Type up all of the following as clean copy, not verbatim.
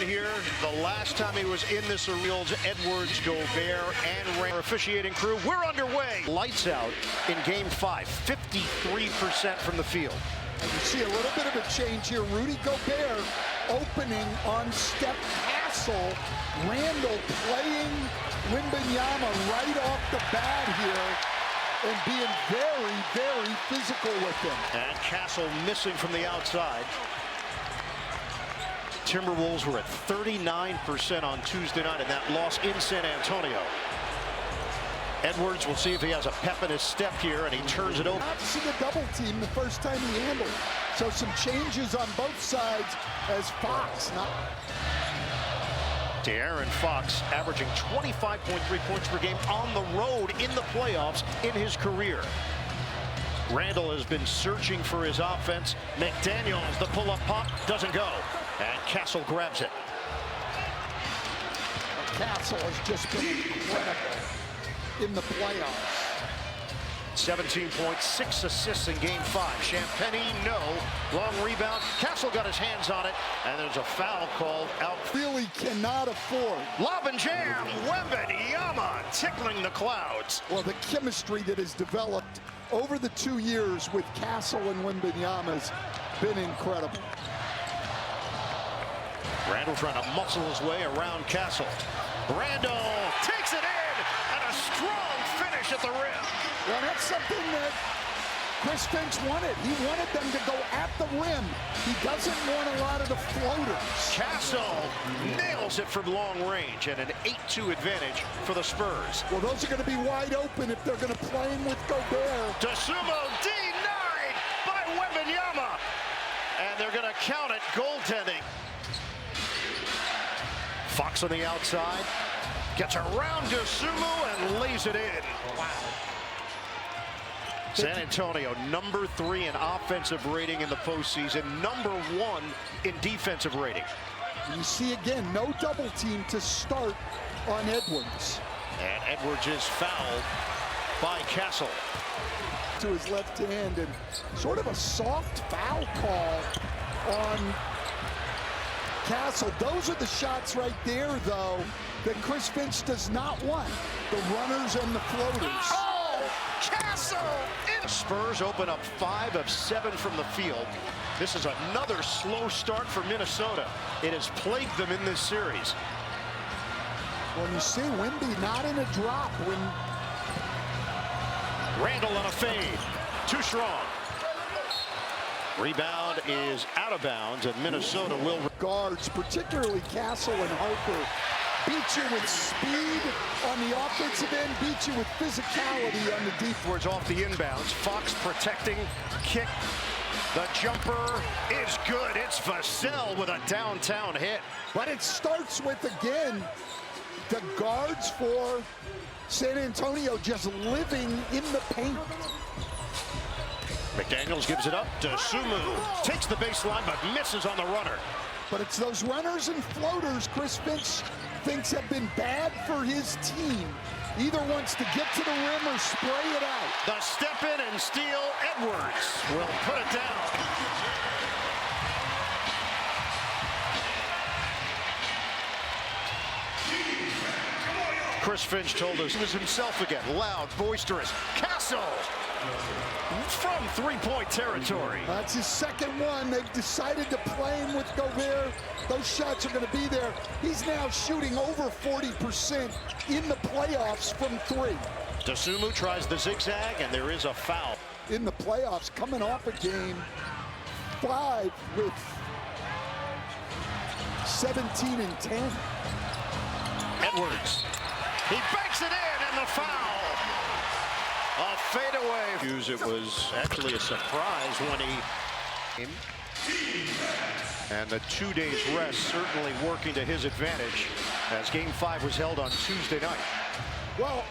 here. The last time he was in this arena, Edwards, Gobert, and Randle. Officiating crew, we're underway. Lights out in Game 5, 53% from the field. And you see a little bit of a change here. Rudy Gobert opening on step Castle. Randle playing Wembanyama right off the bat here and being very, very physical with him. And Castle missing from the outside. Timberwolves were at 39% on Tuesday night in that loss in San Antonio. Edwards will see if he has a pep in his step here, and he turns it over. Not seeing a double team the first time he handled it. So some changes on both sides as Fox. De'Aaron Fox averaging 25.3 points per game on the road in the playoffs in his career. Randle has been searching for his offense. McDaniels, the pull-up pop, doesn't go. And Castle grabs it. Castle has just been incredible in the playoffs. 17.6 assists in Game 5. Champagny, no. Long rebound. Castle got his hands on it, and there's a foul called out. Really cannot afford. Lob and jam. Wembanyama tickling the clouds. Well, the chemistry that has developed over the 2 years with Castle and Wembanyama has been incredible. Randle trying to muscle his way around Castle. Randle takes it in, and a strong finish at the rim. Well, that's something that Chris Finch wanted. He wanted them to go at the rim. He doesn't want a lot of the floaters. Castle nails it from long range, and an 8-2 advantage for the Spurs. Well, those are going to be wide open if they're going to play him with Gobert. DeSumo denied by Wembanyama, and they're going to count it goaltending. Fox on the outside, gets around DeSumo and lays it in. Wow. San Antonio, number 3 in offensive rating in the postseason, number 1 in defensive rating. You see again, no double team to start on Edwards. And Edwards is fouled by Castle. To his left hand, and sort of a soft foul call on Castle. Those are the shots right there, though, that Chris Finch does not want. The runners and the floaters. Oh, Castle! Spurs open up 5 of 7 from the field. This is another slow start for Minnesota. It has plagued them in this series. When you see Wemby not in a drop. When Randle on a fade. Too strong. Rebound is out of bounds, and Minnesota will. Guards, particularly Castle and Harper, beat you with speed on the offensive end, beat you with physicality on the defense. Off the inbounds. Fox protecting, kick. The jumper is good. It's Vassell with a downtown hit. But it starts with, again, the guards for San Antonio just living in the paint. McDaniels gives it up. DeSumo takes the baseline but misses on the runner. But it's those runners and floaters Chris Finch thinks have been bad for his team. Either wants to get to the rim or spray it out. The step in and steal. Edwards will put it down. Chris Finch told us he was himself again. Loud, boisterous. Castle from three-point territory. That's his second one. They've decided to play him with Gobert. Those shots are going to be there. He's now shooting over 40% in the playoffs from 3. DeSumo tries the zigzag, and there is a foul. In the playoffs, coming off a game 5 with 17 and 10. Edwards. He banks it in, and the foul. A fadeaway. It was actually a surprise when he... And the 2 days rest certainly working to his advantage as Game 5 was held on Tuesday night. Well,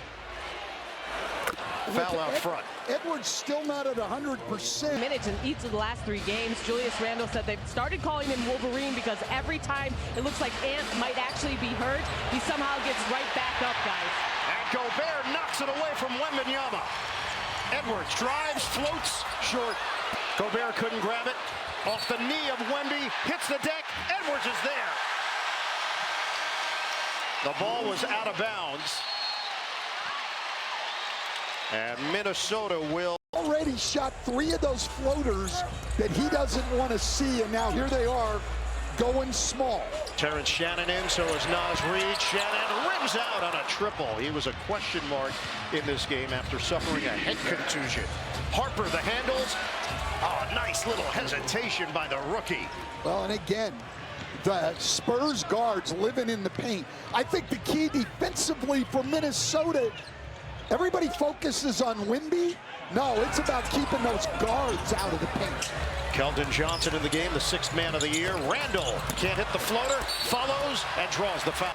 foul out front. Edwards still not at 100%. Minutes in each of the last 3 games. Julius Randle said they've started calling him Wolverine because every time it looks like Ant might actually be hurt, he somehow gets right back up, guys. And Gobert knocks it away from Wembanyama. Edwards drives, floats, short. Gobert couldn't grab it. Off the knee of Wemby, hits the deck. Edwards is there. The ball was out of bounds. And Minnesota will. Already shot 3 of those floaters that he doesn't want to see, and now here they are going small. Terrence Shannon in, so is Naz Reid. Shannon rims out on a triple. He was a question mark in this game after suffering a head contusion. Harper, the handles. Oh, nice little hesitation by the rookie. Well, and again, the Spurs guards living in the paint. I think the key defensively for Minnesota, everybody focuses on Wemby. No, it's about keeping those guards out of the paint. Keldon Johnson in the game, the 6th man of the year. Randall can't hit the floater, follows, and draws the foul.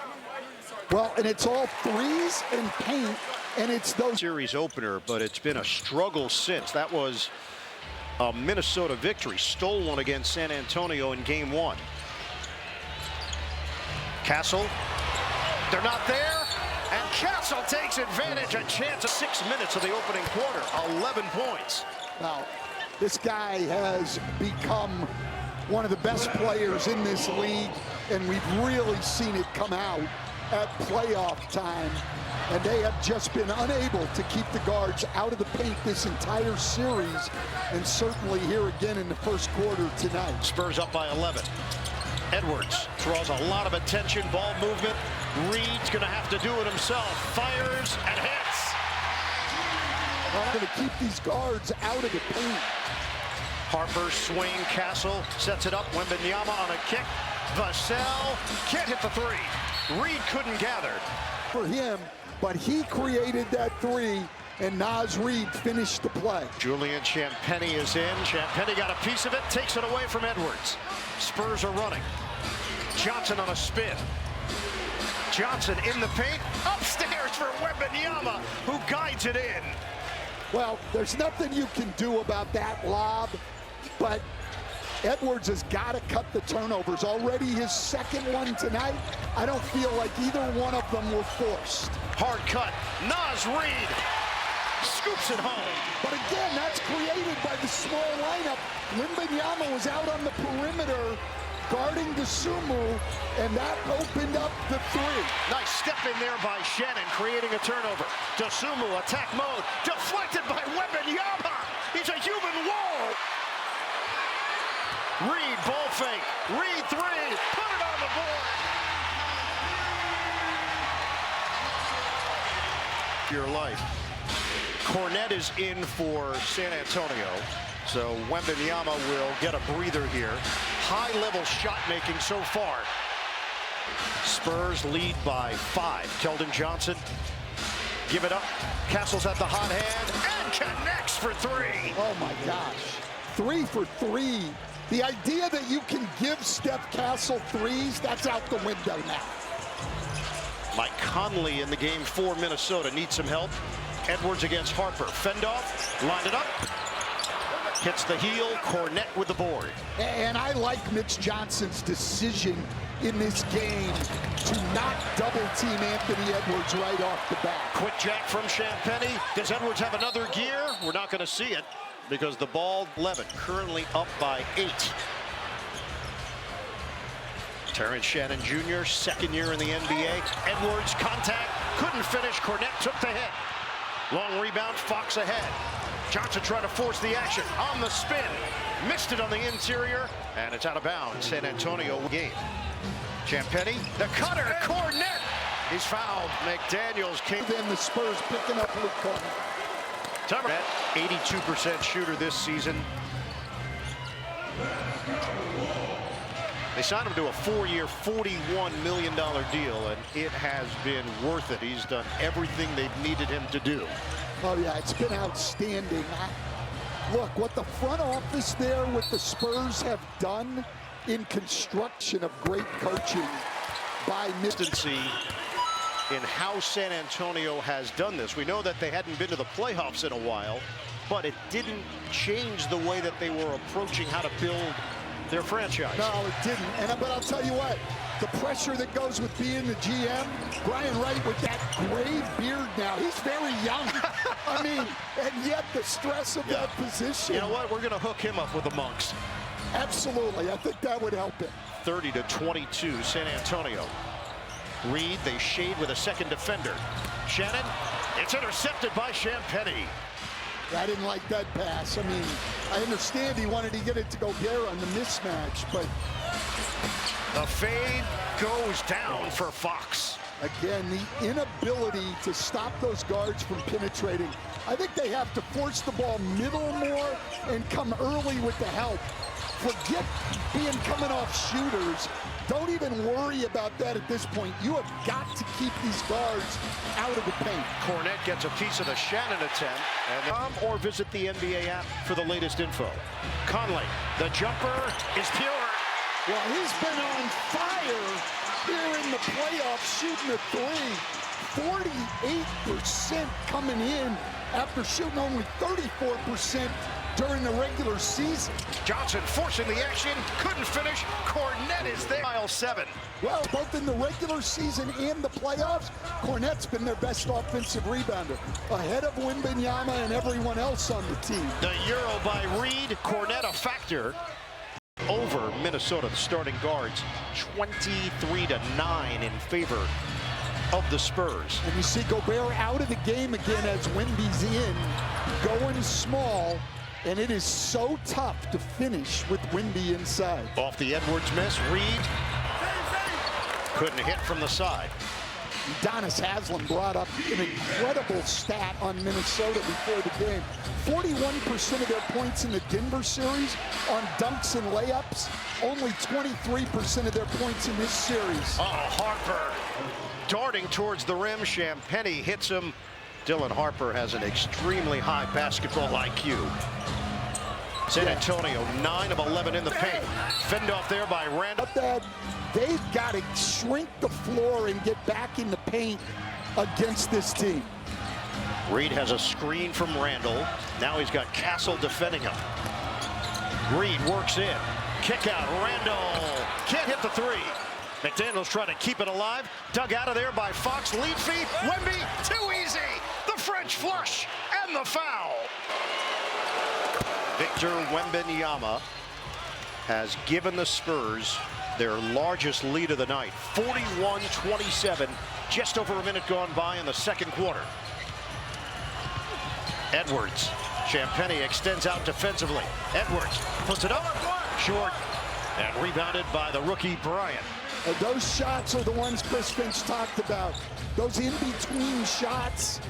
Well, and it's all threes and paint, and it's those. Series opener, but it's been a struggle since. That was a Minnesota victory. Stole one against San Antonio in game 1. Castle, they're not there. And Castle takes advantage. A chance of 6 minutes of the opening quarter. 11 points. Now, this guy has become one of the best players in this league, and we've really seen it come out at playoff time. And they have just been unable to keep the guards out of the paint this entire series, and certainly here again in the first quarter tonight. Spurs up by 11. Edwards draws a lot of attention. Ball movement. Reed's going to have to do it himself. Fires and hits. I'm going to keep these guards out of the paint. Harper swing. Castle sets it up. Wembanyama on a kick. Vassell can't hit the 3. Reed couldn't gather. For him, but he created that 3, and Naz Reid finished the play. Julian Champagnie is in. Champagnie got a piece of it, takes it away from Edwards. Spurs are running. Johnson on a spin. Johnson in the paint, upstairs for Wembanyama, who guides it in. Well, there's nothing you can do about that lob, but Edwards has got to cut the turnovers. Already his 2nd one tonight. I don't feel like either one of them were forced. Hard cut. Naz Reid scoops it home. But again, that's created by the small lineup. Wembanyama was out on the perimeter guarding Dosunmu, and that opened up the 3. Nice step in there by Shannon, creating a turnover. Dosunmu, attack mode, deflected by Wembanyama. He's a human wall. Reed, ball fake. Reed 3, put it on the board. Your life. Cornette is in for San Antonio, so Wembanyama will get a breather here. High-level shot making so far. Spurs lead by 5. Keldon Johnson, give it up. Castle's at the hot hand and connects for 3. Oh my gosh, 3 for 3. The idea that you can give Steph Castle 3s, that's out the window now. Mike Conley in the game for Minnesota needs some help. Edwards against Harper. Fendoff, lined it up. Hits the heel. Cornette with the board. And I like Mitch Johnson's decision in this game to not double-team Anthony Edwards right off the bat. Quick jack from Champagnie. Does Edwards have another gear? We're not going to see it because the ball 11, currently up by 8. Terrence Shannon Jr., 2nd year in the NBA. Edwards, contact, couldn't finish. Cornette took the hit. Long rebound, Fox ahead. Johnson trying to force the action on the spin. Missed it on the interior, and it's out of bounds. San Antonio game. Champagnie, the cutter, Cornette. He's fouled. McDaniels came. Then the Spurs picking up Luke Cornette. 82% shooter this season. They signed him to a 4-year, $41 million deal, and it has been worth it. He's done everything they've needed him to do. Oh, yeah, it's been outstanding. Look, what the front office there with the Spurs have done in construction of great coaching by consistency in how San Antonio has done this. We know that they hadn't been to the playoffs in a while, but it didn't change the way that they were approaching how to build their franchise. No, it didn't. But I'll tell you what, the pressure that goes with being the GM, Brian Wright with that gray beard now, he's very young. I mean, and yet the stress of that position. You know what? We're going to hook him up with the Monks. Absolutely. I think that would help him. 30-22, San Antonio. Reed, they shade with a second defender. Shannon, it's intercepted by Champagnie. I didn't like that pass. I mean, I understand he wanted to get it to Gobert on the mismatch, but the fade goes down for Fox. again, the inability to stop those guards from penetrating. I think they have to force the ball middle more and come early with the help. Forget coming off shooters. Don't even worry about that at this point. You have got to keep these guards out of the paint. Cornette gets a piece of the Shannon attempt. And or visit the NBA app for the latest info. Conley, the jumper is pure. Well, he's been on fire here in the playoffs, shooting a three. 48% coming in after shooting only 34% during the regular season. Johnson forcing the action, couldn't finish. Cornette is there. Mile 7. Well, both in the regular season and the playoffs, Cornette's been their best offensive rebounder, ahead of Wembanyama and everyone else on the team. The Euro by Reed, Cornette a factor over Minnesota, the starting guards, 23-9 in favor of the Spurs. And you see Gobert out of the game again as Wemby's in, going small. And it is so tough to finish with Wemby inside. Off the Edwards miss, Reed couldn't hit from the side. Udonis Haslem brought up an incredible stat on Minnesota before the game. 41% of their points in the Denver series on dunks and layups. Only 23% of their points in this series. Oh, Harper darting towards the rim. Champagnie hits him. Dylan Harper has an extremely high basketball IQ. San Antonio, 9 of 11 in the paint. Fend off there by Randall. They've got to shrink the floor and get back in the paint against this team. Reed has a screen from Randall. Now he's got Castle defending him. Reed works in. Kick out. Randall can't hit the three. McDaniels trying to keep it alive. Dug out of there by Fox. Lead feed. Wemby, too easy. The French flush and the foul. Victor Wembanyama has given the Spurs their largest lead of the night. 41-27, just over a minute gone by in the second quarter. Edwards. Champagnie extends out defensively. Edwards puts it up short and rebounded by the rookie Bryant. Those shots are the ones Chris Finch talked about. Those in-between shots,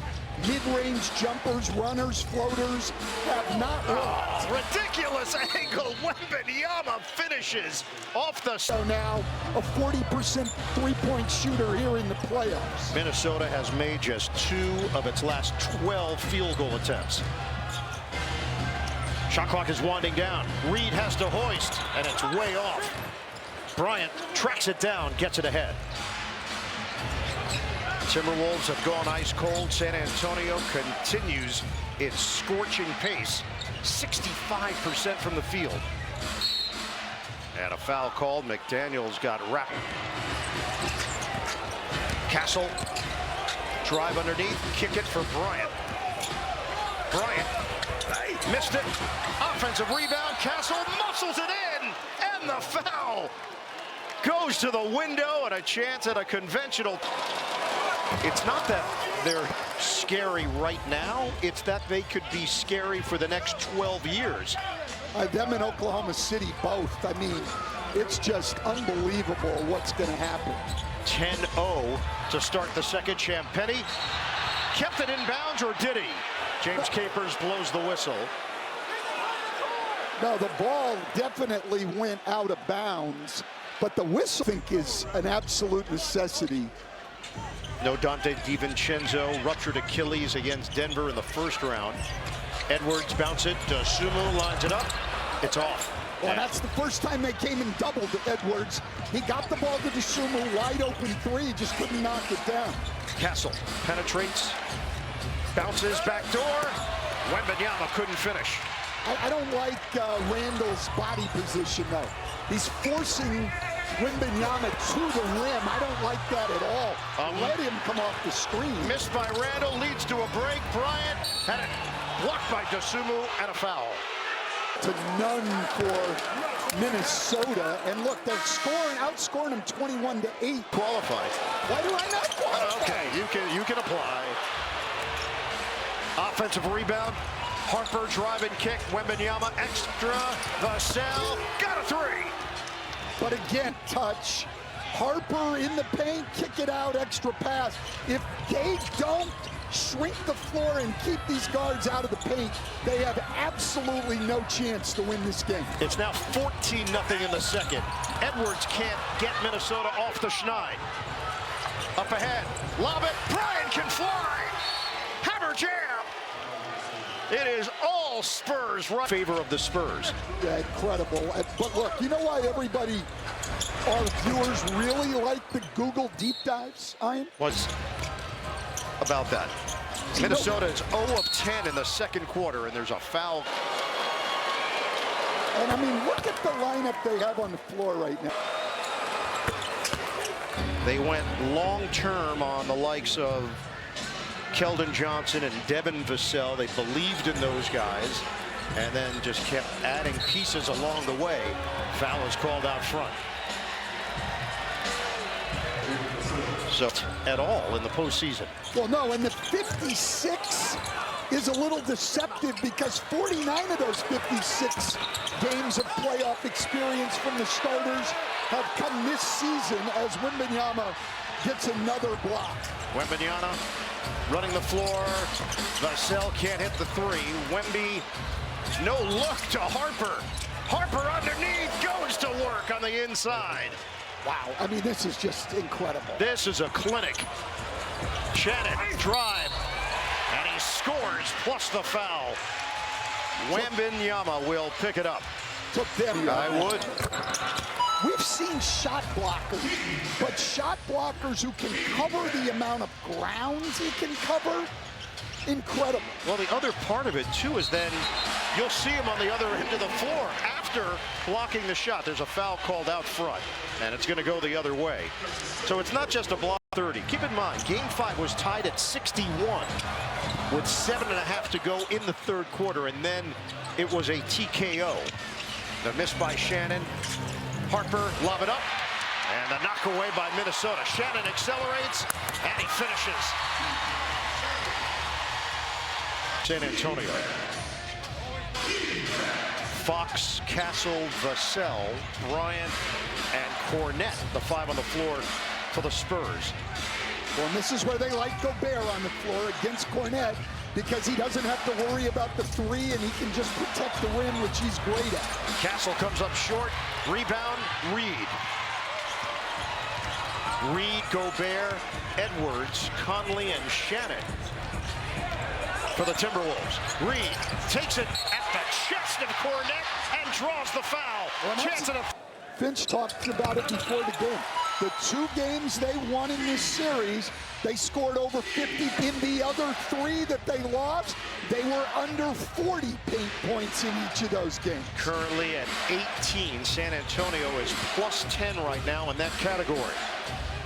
mid-range jumpers, runners, floaters have not worked. Oh, ridiculous angle. Wembanyama finishes off the... So now a 40% three-point shooter here in the playoffs. Minnesota has made just 2 of its last 12 field goal attempts. Shot clock is winding down. Reed has to hoist, and it's way off. Bryant tracks it down, gets it ahead. Timberwolves have gone ice cold. San Antonio continues its scorching pace. 65% from the field. And a foul called. McDaniels got wrapped. Castle. Drive underneath. Kick it for Bryant. Bryant missed it. Offensive rebound. Castle muscles it in. And the foul goes to the window, and a chance at a conventional. It's not that they're scary right now. It's that they could be scary for the next 12 years. Them in Oklahoma City both. I mean, it's just unbelievable what's going to happen. 10-0 to start the second. Champagnie kept it in bounds, or did he? James Capers blows the whistle. No, the ball definitely went out of bounds, but the whistle, I think, is an absolute necessity. No Dante DiVincenzo, ruptured Achilles against Denver in the first round. Edwards bounce it. Sumu lines it up. It's off. Well, that's the first time they came and doubled Edwards. He got the ball to Sumu, wide open three, just couldn't knock it down. Castle penetrates, bounces back door. Wembanyama couldn't finish. I don't like Randall's body position, though. He's forcing Wembanyama to the rim. I don't like that at all. Let him come off the screen. Missed by Randall, leads to a break. Bryant had it blocked by Dosunmu and a foul. to none for Minnesota. And look, they're outscoring them 21-8. Qualified. Why do I not qualify? Okay, you can apply. Offensive rebound. Harper drive and kick. Wembanyama extra. Vassell got a three. But again, touch. Harper in the paint, kick it out, extra pass. If they don't shrink the floor and keep these guards out of the paint, they have absolutely no chance to win this game. It's now 14-0 in the second. Edwards can't get Minnesota off the schneid. Up ahead, lob it, Bryant can fly. Hammer jam. It is all Spurs right. Favor of the Spurs. Yeah, incredible. But look, you know why everybody, our viewers, really like the Google deep dives, Ian? What's about that? Minnesota is 0 of 10 in the second quarter, and there's a foul. And I mean, look at the lineup they have on the floor right now. They went long-term on the likes of Keldon Johnson and Devin Vassell. They believed in those guys and then just kept adding pieces along the way. Foul is called out front. So at all in the postseason. Well, no, and the 56 is a little deceptive because 49 of those 56 games of playoff experience from the starters have come this season as Wembanyama gets another block. Wembanyama running the floor. Vassell can't hit the three. Wemby, no look to Harper. Harper underneath, goes to work on the inside. Wow. I mean, this is just incredible. This is a clinic. Shannon, drive, and he scores, plus the foul. Wembanyama will pick it up. Took them. I would. We've seen shot blockers, but shot blockers who can cover the amount of grounds he can cover, incredible. Well, the other part of it, too, is then you'll see him on the other end of the floor after blocking the shot. There's a foul called out front, and it's going to go the other way. So it's not just a block 30. Keep in mind, Game 5 was tied at 61 with 7.5 to go in the third quarter, and then it was a TKO. The miss by Shannon. Harper, lob it up, and a knock away by Minnesota. Shannon accelerates, and he finishes. San Antonio. Fox, Castle, Vassell, Bryant, and Cornette, the five on the floor for the Spurs. Well, and this is where they like Gobert on the floor against Cornette because he doesn't have to worry about the three and he can just protect the rim, which he's great at. Castle comes up short. Rebound, Reed. Reed, Gobert, Edwards, Conley, and Shannon for the Timberwolves. Reed takes it at the chest of Cornette and draws the foul. Well, Finch talked about it before the game. The two games they won in this series, they scored over 50. In the other three that they lost, they were under 40 paint points in each of those games. Currently at 18, San Antonio is plus 10 right now in that category.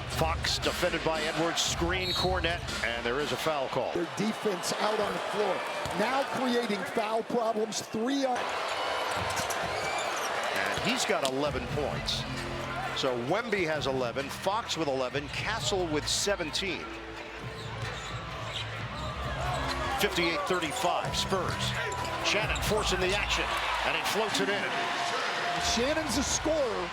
Fox defended by Edwards, screen Cornette, and there is a foul call. Their defense out on the floor, now creating foul problems, 3 on. And he's got 11 points. So Wemby has 11, Fox with 11, Castle with 17. 58-35, Spurs. Shannon forcing the action, and he floats it in. Shannon's a scorer,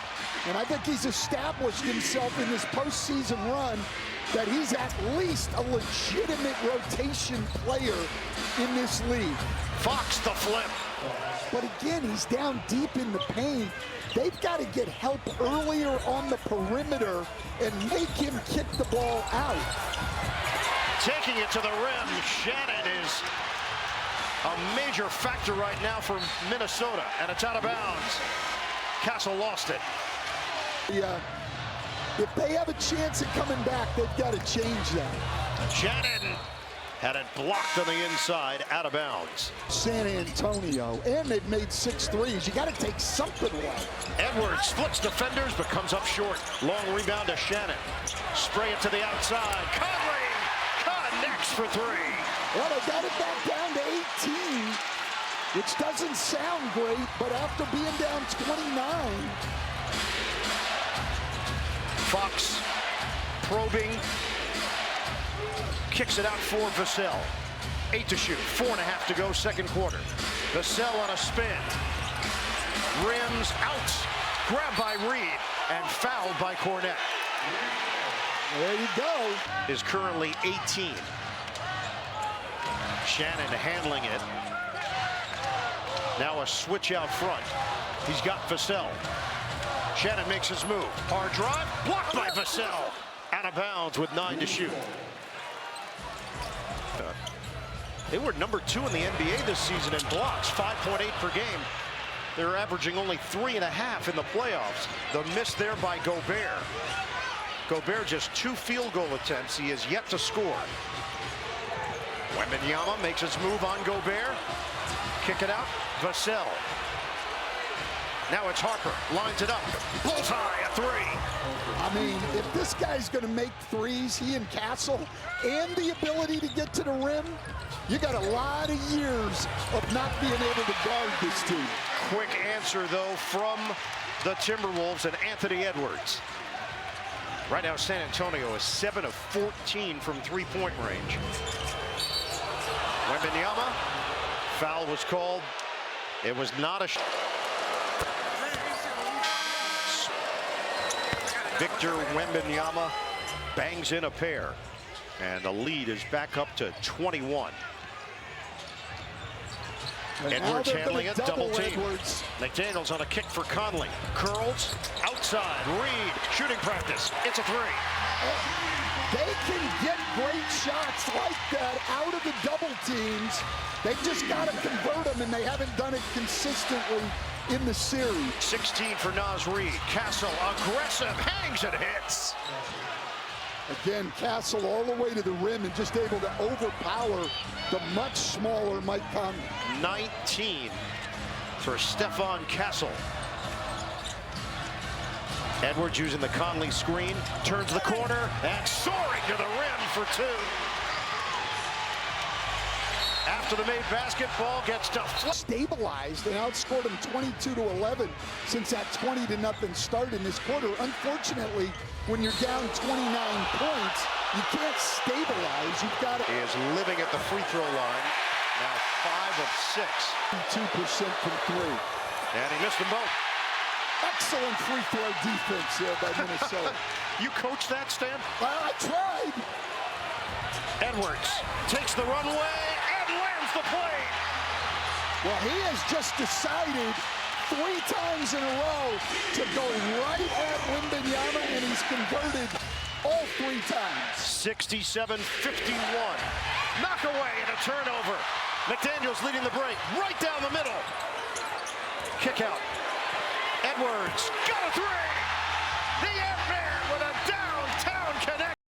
and I think he's established himself in this postseason run that he's at least a legitimate rotation player in this league. Fox the flip. But again, he's down deep in the paint. They've got to get help earlier on the perimeter and make him kick the ball out. Taking it to the rim, Shannon is a major factor right now for Minnesota, and it's out of bounds. Castle lost it. Yeah, if they have a chance at coming back, they've got to change that. Shannon had it blocked on the inside, out of bounds. San Antonio, and they've made 6 threes. You got to take something away. Edwards splits defenders, but comes up short. Long rebound to Shannon. Spray it to the outside. Conley connects for 3. Well, they got it back down to 18. which doesn't sound great, but after being down 29. Fox probing, kicks it out for Vassell. 8 to shoot, 4.5 to go, second quarter. Vassell on a spin, rims out, grabbed by Reed, and fouled by Cornette. There you go. Is currently 18. Shannon handling it. Now a switch out front. He's got Vassell. Shannon makes his move. Hard drive, blocked by Vassell. Out of bounds with 9 to shoot. They were number 2 in the NBA this season in blocks, 5.8 per game. They're averaging only 3.5 in the playoffs. The miss there by Gobert. Gobert just 2 field goal attempts. He has yet to score. Wembanyama makes his move on Gobert. Kick it out, Vassell. Now it's Harper, lines it up. Bullseye, a 3. I mean, if this guy's going to make threes, he and Castle, and the ability to get to the rim, you got a lot of years of not being able to guard this team. Quick answer, though, from the Timberwolves and Anthony Edwards. Right now, San Antonio is 7 of 14 from three-point range. Wembanyama, foul was called. It was not a Victor Wembanyama bangs in a pair, and the lead is back up to 21. And Edwards handling it, double team. Edwards. McDaniels on a kick for Conley. Curls, outside, Reed, shooting practice. It's a 3. They can get great shots like that out of the double teams. They just got to convert them, and they haven't done it consistently in the series. 16 for Naz Reid. Castle, aggressive, hangs and hits. Again, Castle all the way to the rim and just able to overpower the much smaller Mike Conley. 19 for Stefan Castle. Edwards using the Conley screen, turns the corner, and soaring to the rim for 2. After the made basketball gets to stabilized and outscored them 22-11 since that 20-0 start in this quarter. Unfortunately, when you're down 29 points, you can't stabilize. You've got to. He is living at the free throw line. Now 5 of 6. 2% from 3. And he missed them both. Excellent free throw defense there by Minnesota. You coached that, Stan? I tried. Edwards takes the runway and lands the play. Well, he has just decided 3 times in a row to go right at Wembanyama, and he's converted all 3 times. 67-51. Knock away and a turnover. McDaniels leading the break right down the middle. Kick out. Edwards got a 3.